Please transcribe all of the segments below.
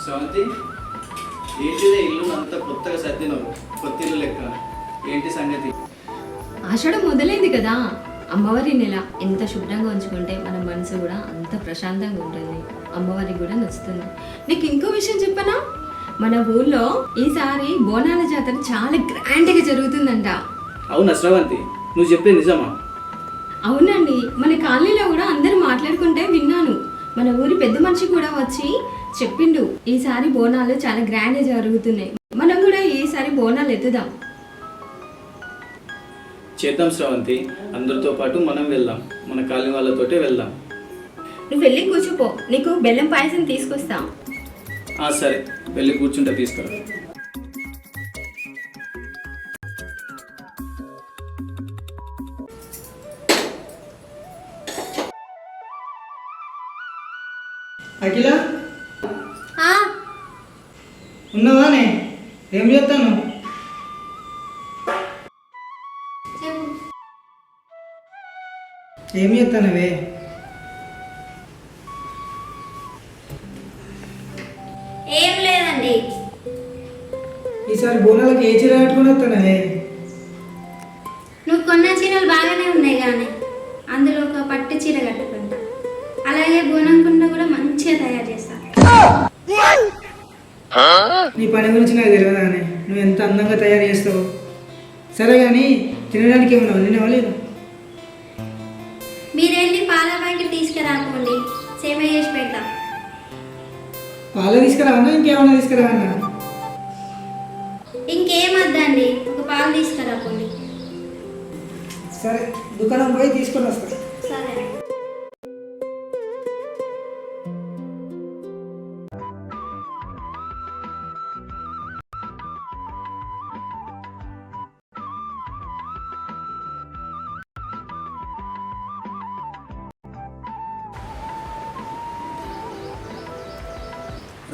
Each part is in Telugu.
శ్రవంతి, ఏంటిదే ఇల్లు అంతా కొత్తగా సర్దినవు, కొత్త ఇల్లు లెక్క. ఏంటి సంగతి? ఆషాఢం మొదలైంది కదా, అమ్మవారి నెల ఎంత శుభ్రంగా ఉంచుకుంటే మన మనసు కూడా అంత ప్రశాంతంగా ఉంటుంది, అమ్మవారికి కూడా నచ్చుతుంది. నీకు ఇంకో విషయం చెప్పనా, మన ఊర్లో ఈసారి బోనాల జాతర చాలా గ్రాండ్గా జరుగుతుందంట. అవునా శ్రవంతి, నువ్వు చెప్పేది నిజమా? అవునండి, మన కాలనీలో కూడా అందరూ మాట్లాడుకుంటే విన్నాను. మన ఊరి పెద్ద మనిషి కూడా వచ్చి చెప్పిండు, ఈసారి బోనాలు చాలా గ్రాండ్గా జరుగుతున్నాయి, మనం కూడా ఈసారి బోనాలు ఎత్తుదాం. చేద్దాం శ్రవంతి, అందరితో పాటు మనం వెళ్దాం, మన కాలనీ వాళ్ళతోటే వెళ్దాం. నువ్వు వెళ్ళి కూర్చోపో, నీకు బెల్లం పాయసం తీసుకొస్తా. సరే, వెళ్ళి కూర్చుంటే తీసుకురా. అఖిల ఉన్నావానే? ఏం చేస్తాను? ఏం చేస్తానవే? ఏం లేదండి. ఈసారి బోనాలకి ఏ చీర కట్టుకుని వస్తానవే? నువ్వు కొన్న చీరలు బాగానే ఉన్నాయి కానీ అందులో ఒక పట్టు చీర కట్టుకుంటా, అలాగే బోనం కుండ కూడా మంచిగా తయారు చేస్తా. నీ పని గురించి నాకు తెలియదానే, నువ్వు ఎంత అందంగా తయారు చేస్తావు. సరే కానీ తినడానికి ఏమన్నా వండినావా లేదు? మీరు వెళ్ళి పాల ప్యాకెట్ తీసుకురాకండి, సేవ చేసి పెడతా. పాలు తీసుకురావన్నా ఇంకేమన్నా తీసుకురావన్నా? ఇంకేమద్దండి, ఒక పాలు తీసుకురాకండి. సరే, దుకాణం పోయి తీసుకొని వస్తా. సరే.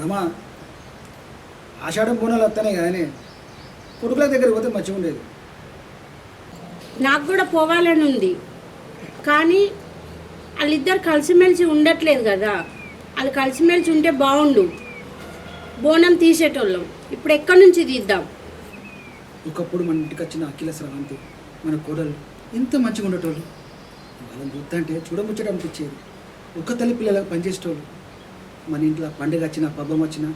రమా, ఆషాఢం బోనాలు వస్తానే కానీ కొడుకుల దగ్గరికి పోతే మంచిగా ఉండేది. నాకు కూడా పోవాలని ఉంది, కానీ వాళ్ళిద్దరు కలిసిమెలిసి ఉండట్లేదు కదా. వాళ్ళు కలిసిమెలిసి ఉంటే బాగుండు. బోనం తీసేటోళ్ళం, ఇప్పుడు ఎక్కడి నుంచి తీద్దాం? ఒకప్పుడు మన ఇంటికి వచ్చిన అఖిల శ్రవంతి మన కోడలు ఎంత మంచిగా ఉండేటోళ్ళు. వాళ్ళని చూద్దంటే చూడముచ్చట అనిపించేది. ఒక్క తల్లి పిల్లలకు పనిచేసేటోళ్ళు. మన ఇంట్లో పండుగ వచ్చినా పబ్బం వచ్చినా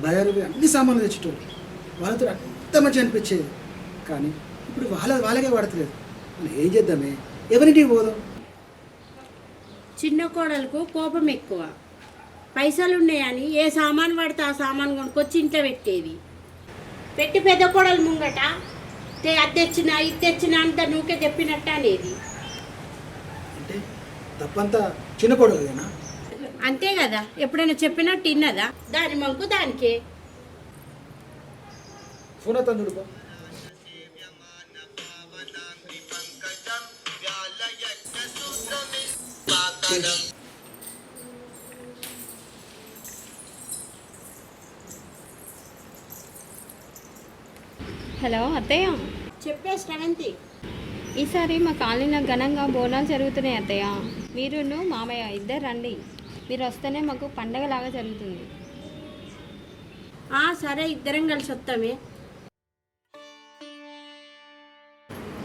బజారు అన్ని సామాన్లు తెచ్చేటోళ్ళు. వాళ్ళతో అంత మంచిగా అనిపించేది. కానీ ఇప్పుడు వాళ్ళకే పడతలేదు. మనం ఏం చేద్దామే? ఎవరింటికి పోదాం? చిన్న కోడలకు కోపం ఎక్కువ. పైసలు ఉన్నాయని ఏ సామాన్ పడితే ఆ సామాన్ కొనుక్కొచ్చి ఇంట్లో పెట్టేది. పెట్టి పెద్ద కోడలు ముంగట అది తెచ్చినా ఇది తెచ్చినా అంత నువ్వుకే చెప్పినట్టు అనేది. అంటే తప్పంతా చిన్న కోడలేనా? అంతే కదా, ఎప్పుడైనా చెప్పినట్టు విన్నదా? దాని మంకు దానికే. ఫోన్ అవుతాను చూడుకో. హలో అత్తయ్య, చెప్పే శ్రవంతి, ఈసారి మా కాలనీలో ఘనంగా బోనాలు జరుగుతున్నాయి అత్తయ్య. మీరును మామయ్య ఇద్దరు రండి, మీరు వస్తేనే మాకు పండగలాగా జరుగుతుంది. సరే, ఇద్దరం కలిసి వస్తామే.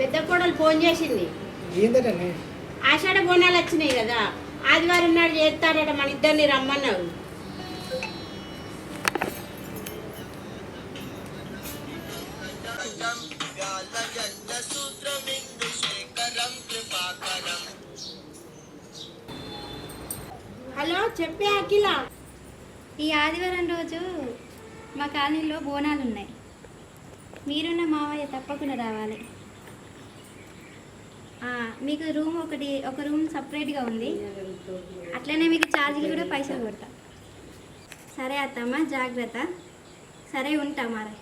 పెద్ద కోడలు ఫోన్ చేసింది. ఏంటంటే ఆషాఢ బోనాలు వచ్చినాయి కదా, ఆదివారం నాడు చేస్తారట, మన ఇద్దరిని రమ్మన్నారు. హలో, చెప్పే అఖిల. ఈ ఆదివారం రోజు మా కాలనీలో బోనాలు ఉన్నాయి, మీరున్న మావయ్య తప్పకుండా రావాలి. మీకు ఒక రూమ్ సపరేట్గా ఉంది, అట్లనే మీకు ఛార్జీలు కూడా పైసలు కొడతా. సరే అత్తమ్మ, జాగ్రత్త. సరే, ఉంటా మరి.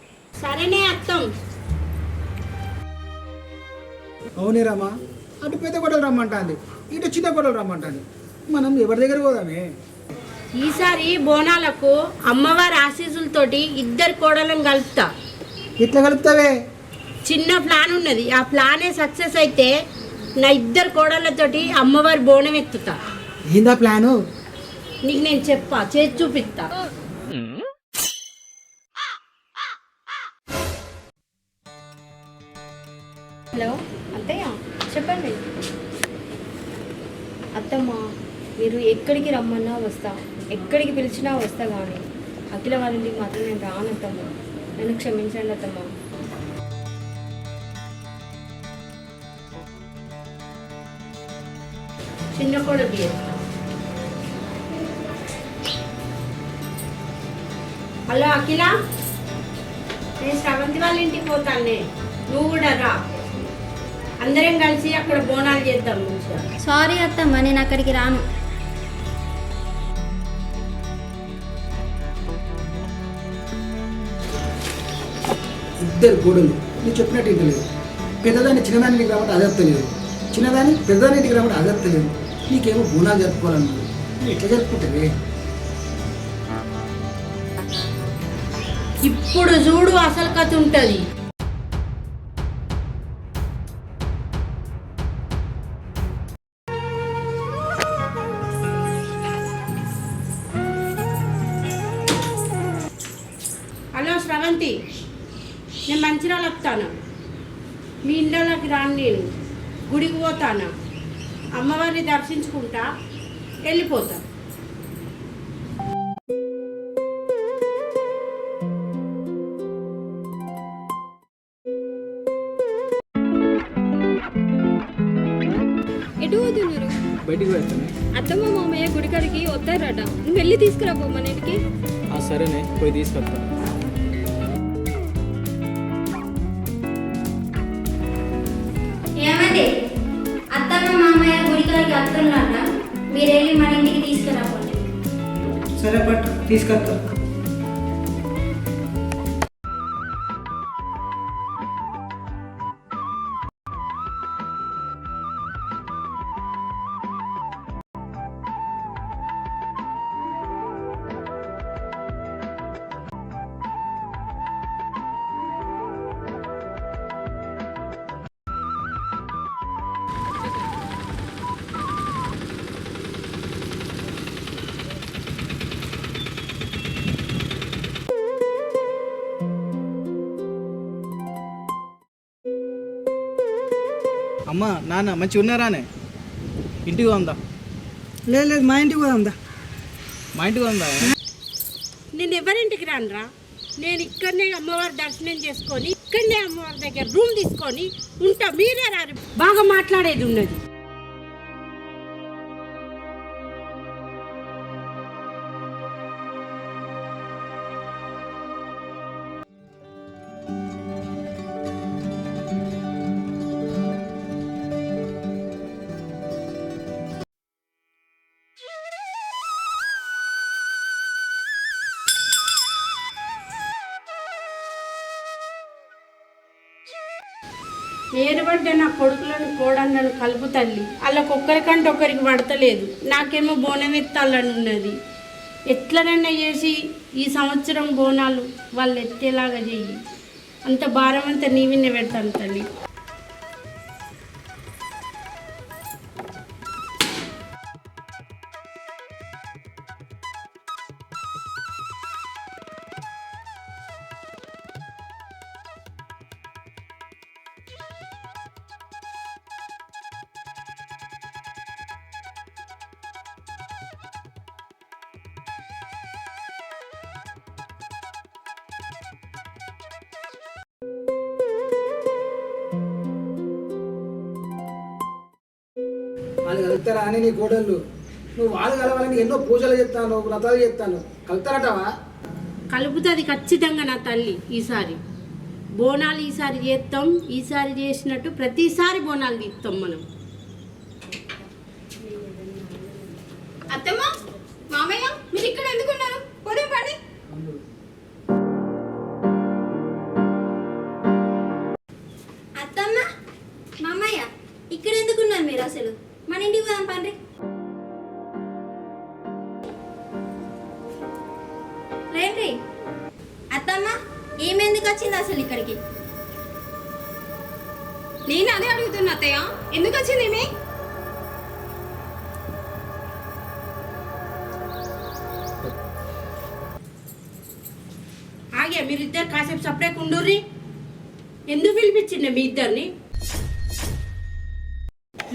సరేనే అత్తం. అవునే రామా, అటు పెద్ద కోడలు రమ్మంటుంది, ఇటు చిన్న కోడలు రమ్మంటుంది. మనం ఎవరి దగ్గర పోదామే? ఈసారి బోనాలకు అమ్మవారి ఆశీస్సులతోటి ఇద్దరు కోడలను కలుపుతా. ఎట్లా కలుపుతావే? చిన్న ప్లాన్ ఉన్నది, ఆ ప్లానే సక్సెస్ అయితే నా ఇద్దరు కోడళ్ళతోటి అమ్మవారి బోనం ఎత్తుతా. ఏందా ప్లాను? నీకు నేను చెప్పా, చేసి చూపిస్తా. హలో అత్తయ్య చెప్పండి. అత్తమ్మ మీరు ఎక్కడికి రమ్మన్నా వస్తా, ఎక్కడికి పిలిచినా వస్తా, కానీ అఖిల వాళ్ళ ఇంటికి మాత్రం నేను రాను అత్తమ్మ. నన్ను క్షమించండి అత్తమ్మ. చిన్న కోడలు చేస్తా. హలో అఖిల, నేను శ్రవంతి వాళ్ళ ఇంటికి పోతానే, నువ్వు కూడా రా. అందరం కలిసి అక్కడ బోనాలు చేద్దాం మంచిగా. సారీ అత్తమ్మ, నేను అక్కడికి రాను. ఇద్దరు కోడలు నువ్వు చెప్పినట్టు ఇంటలేదు. పెద్దదాన్ని చిన్నదాని ఇంటికి రావడం అదర్తలేదు, చిన్నదాన్ని పెద్దదాని ఇంటికి రావడం అదర్తలేదు. నీకేమో బోనాలు జరుపుకోవాలన్నాడు, నువ్వు ఎట్లా జరుపుకుంటావే? ఇప్పుడు చూడు అసలు కథ ఉంటుంది. హలో శ్రవంతి, నేను మంచిర్యాల వస్తాను. మీ ఇంట్లోకి రాను, నేను గుడికి పోతాను, అమ్మవారిని దర్శించుకుంటా వెళ్ళిపోతాను. ఎటు పోతున్నారు? బయటికి వెళ్తానే. అత్తమ్మ మామయ్య గుడికాడికి వస్తారట, నువ్వు వెళ్ళి తీసుకురా మన ఇంటికి. సరేనే, పోయి తీసుకొస్తాను. ఏమండి, అత్తమ్మ మామయ్య గుడికాడికి వస్తున్నారట, మీరు వెళ్ళి మన ఇంటికి తీసుకురాకండి. సరే పట్టు తీసుకొస్తా. అమ్మ నాన్న మంచిగా ఉన్నారానే? ఇంటికి ఉందా? లేదు లేదు, మా ఇంటికి పోదాందా. మా ఇంటికి ఉందా? నేను ఎవరింటికి రానురా, నేను ఇక్కడనే అమ్మవారి దర్శనం చేసుకొని ఇక్కడనే అమ్మవారి దగ్గర రూమ్ తీసుకొని ఉంటా. మీరే రారు, బాగా మాట్లాడేది ఉన్నది. ఏరుబడ్డ నా కొడుకులను కోడళ్ళను కలుపు తల్లి, వాళ్ళకొక్కరికంటే ఒకరికి పడతలేదు, నాకేమో బోనం ఎత్తాలని ఉన్నది. ఎట్లనైనా చేసి ఈ సంవత్సరం బోనాలు వాళ్ళు ఎత్తేలాగా చెయ్యి. అంత భారం అంతా నీ విన్నే పెడతాను తల్లి. వాళ్ళు కలుగుతారా అని నీ కోడళ్ళు? నువ్వు వాళ్ళు కలవాలని ఎన్నో పూజలు చెప్తాను, వ్రతాలు చెప్తాను, కలుగుతారటవా? కలుపుతుంది ఖచ్చితంగా నా తల్లి. ఈసారి బోనాలు ఈసారి చేస్తాం, ఈసారి చేసినట్టు ప్రతిసారి బోనాలు తీస్తాం మనం. అత్తమ్మ మామయ్య మీరు ఇక్కడ ఎందుకున్నారు? పోదాం పడి. అత్తమ్మ మామయ్య ఇక్కడ ఎందుకున్నారు మీరు? అసలు మన ఇంటికి పోదాం పండ్రి. రేండి. అత్తమ్మ ఏమెందుకు వచ్చింది అసలు ఇక్కడికి? నేను అదే అడుగుతున్నా అత్తయ్య, ఎందుకు వచ్చింది ఏమి? ఆగే మీరిద్దరు కాసేపు సపరేట్ ఉండుర్రి. ఎందుకు పిలిపించిండే మీ ఇద్దరిని?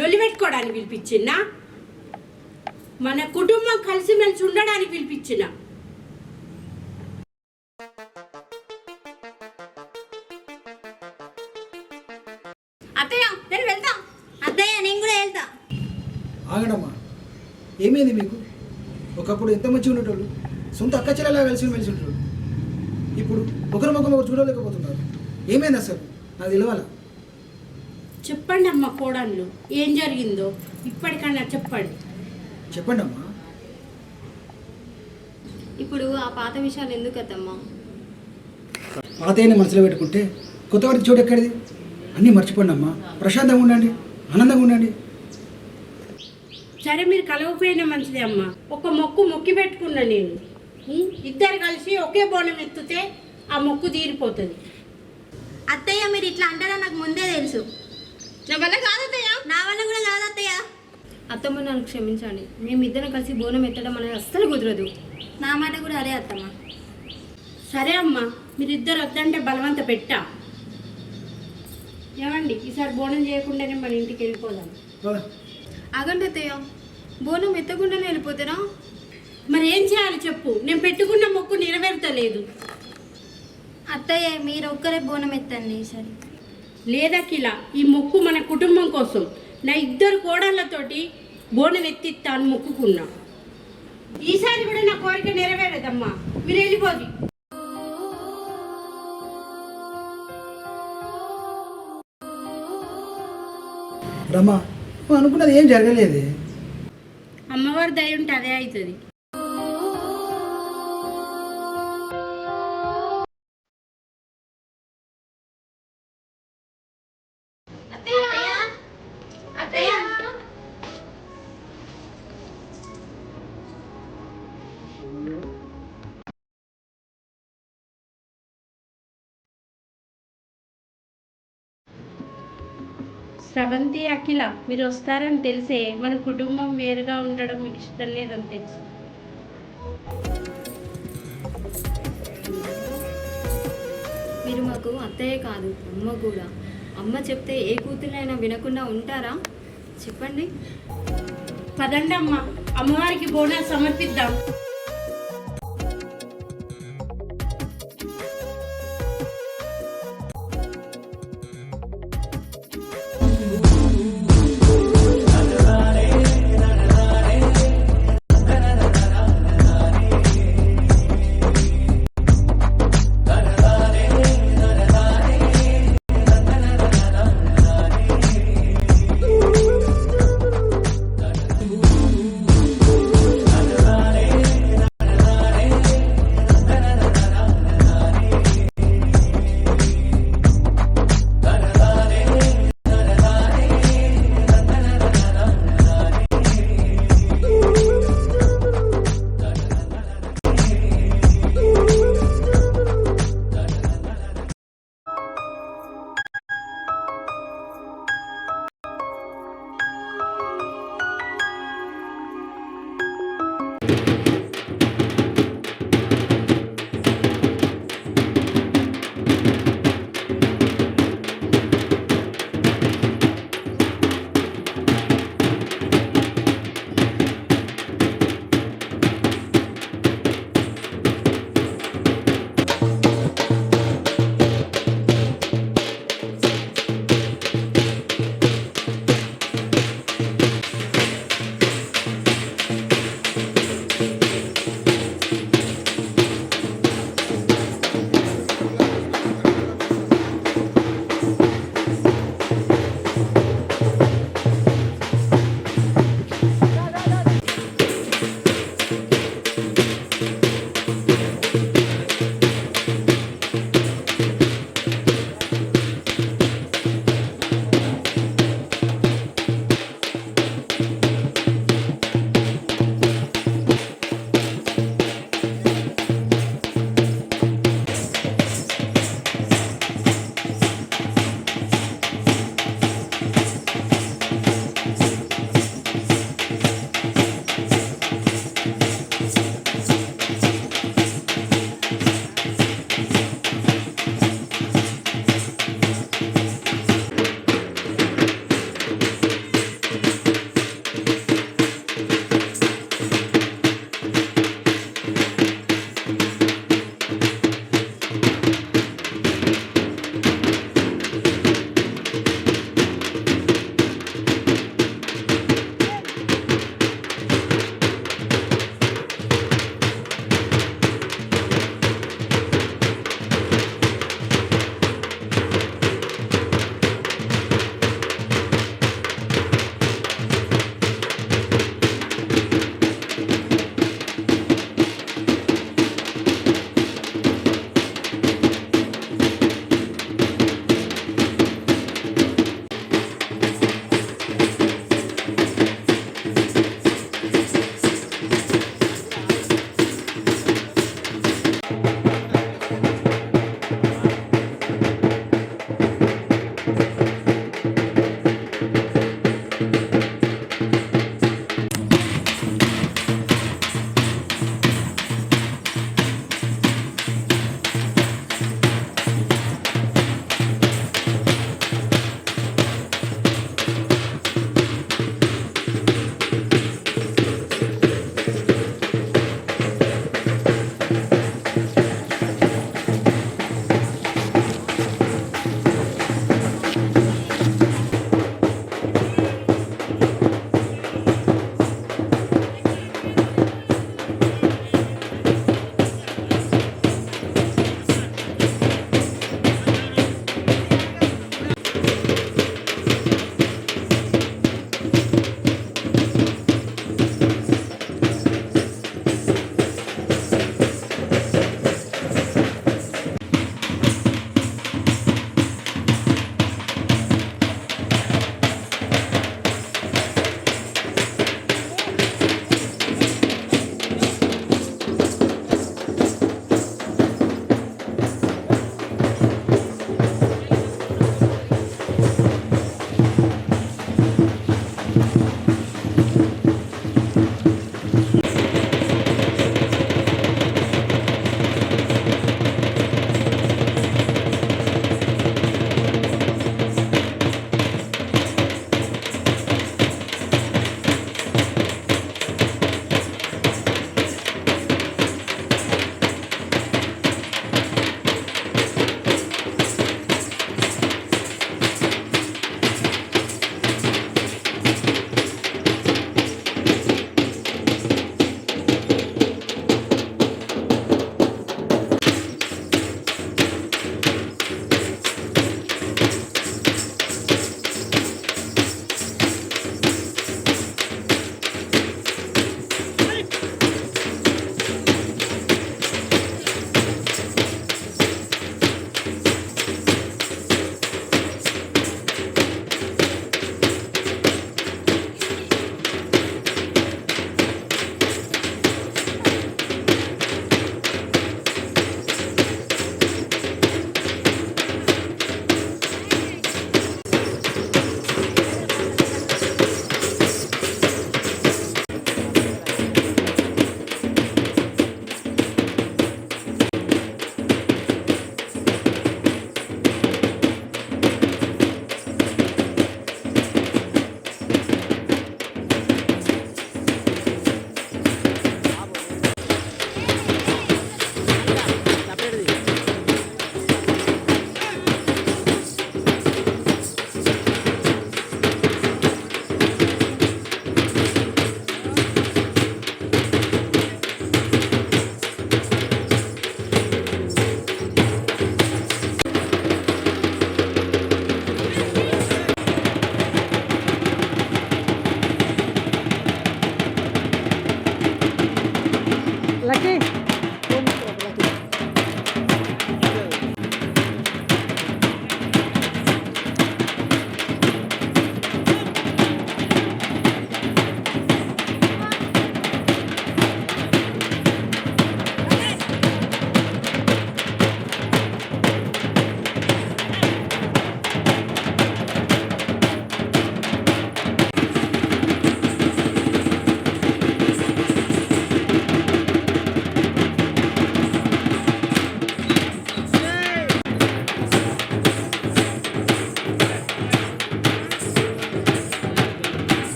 లొల్లి పెట్టుకోవడానికి పిలిపించినా? మన కుటుంబం కలిసిమెలిసి ఉండడానికి పిలిపించిన. అత్తయ్య నేను వెళ్తా. అత్తయ్య నేను కూడా వెళ్తా. ఆగడమ్మా, ఏమైంది మీకు? ఒకప్పుడు ఎంత మంచిగా ఉండేటోళ్ళు, సొంత అక్క చెల్లెలా కలిసి మెలిసి ఉండేటోళ్ళు. ఇప్పుడు ఒకరి ముఖం ఒకరు చూడలేకపోతున్నారు. ఏమైంది అసలు? నాకు తెలియాలా? చెప్పండి అమ్మ కోడళ్ళు, ఏం జరిగిందో ఇప్పటికన్నా చెప్పండి. చెప్పండి అమ్మా. ఇప్పుడు ఆ పాత విషయాలు ఎందుకు అత్తమ్మా? పాతయ్యని మనసులో పెట్టుకుంటే కొత్త వాడికి చోటు ఎక్కడిది? అన్నీ మర్చిపోండి అమ్మా, ప్రశాంతంగా ఉండండి, ఆనందంగా ఉండండి. సరే మీరు కలవకపోయినా మంచిదే అమ్మ. ఒక మొక్కు మొక్కి పెట్టుకున్నా నేను. ఇద్దరు కలిసి ఒకే బోనం ఎత్తుతే ఆ మొక్కు తీరిపోతుంది. అత్తయ్య మీరు ఇట్లా అంటారా నాకు ముందే తెలుసు. నా వల్ల కాదు అత్తయ్య. నా వల్ల కూడా కాదు అత్తయ్య. అత్తమ్మ నన్ను క్షమించండి. మేమిద్దరం కలిసి బోనం ఎత్తడం అనేది అస్సలు కుదరదు. నా మాట కూడా అదే అత్తమ్మ. సరే అమ్మా, మీరిద్దరు వద్దంటే బలవంత పెట్టా. ఏమండి, ఈసారి బోనం చేయకుండానే మన ఇంటికి వెళ్ళిపోదాం. పద. ఆగండి అత్తయ్య, బోనం ఎత్తకుండానే వెళ్ళిపోతారా? మరి ఏం చేయాలి చెప్పు? నేను పెట్టుకున్న మొక్కు నెరవేర్తలేదు. అత్తయ్య మీరు ఒక్కరే బోనం ఎత్తండి ఈసారి. లేదకిల, ఈ మొక్కు మన కుటుంబం కోసం. నా ఇద్దరు కోడళ్ళతోటి బోనం ఎత్తిస్తాను మొక్కుకున్నా. ఈసారి కూడా నా కోరిక నెరవేరదమ్మా, మీరు వెళ్ళిపోది. రమ్మా, నువ్వు అనుకున్నది ఏం జరగలేదే. అమ్మవారి దయ ఉంటే అదే అవుతుంది. స్రవంతి, అఖిల మీరు వస్తారని తెలిసే మన కుటుంబం వేరుగా ఉండడం మీకు ఇష్టం లేదని తెలుసు. మీరు మాకు అత్తయ్య కాదు, అమ్మ కూడా. అమ్మ చెప్తే ఏ కూతురైనా వినకుండా ఉంటారా? చెప్పండి. పదండి అమ్మ, అమ్మవారికి బోనాలు సమర్పిద్దాం.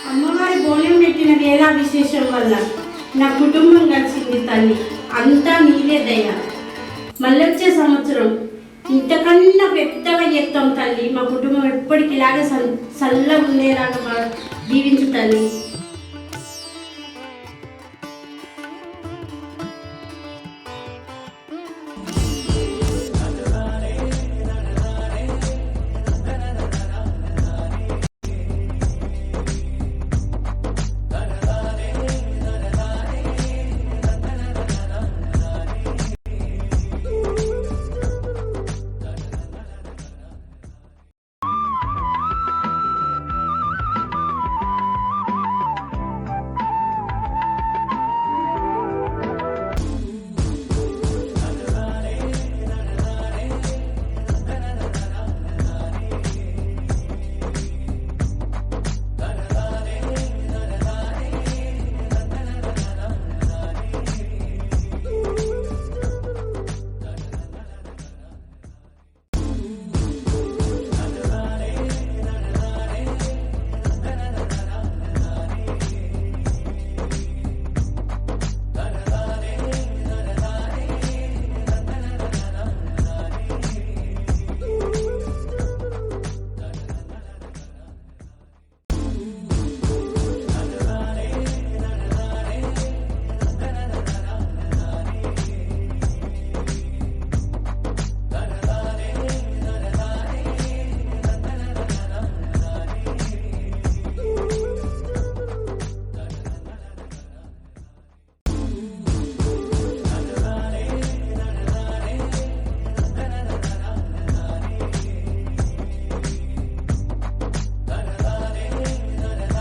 అమ్మవారి బోనం పెట్టిన వేళ విశేషం వల్ల నా కుటుంబం కలిసింది తల్లి, అంతా నీవే దయ. మళ్ళొచ్చే సంవత్సరం ఇంతకన్నా పెద్దగా చేస్తాం తల్లి. మా కుటుంబం ఎప్పటికి ఇలాగే చల్లగా ఉండేలాగా దీవించు తల్లి.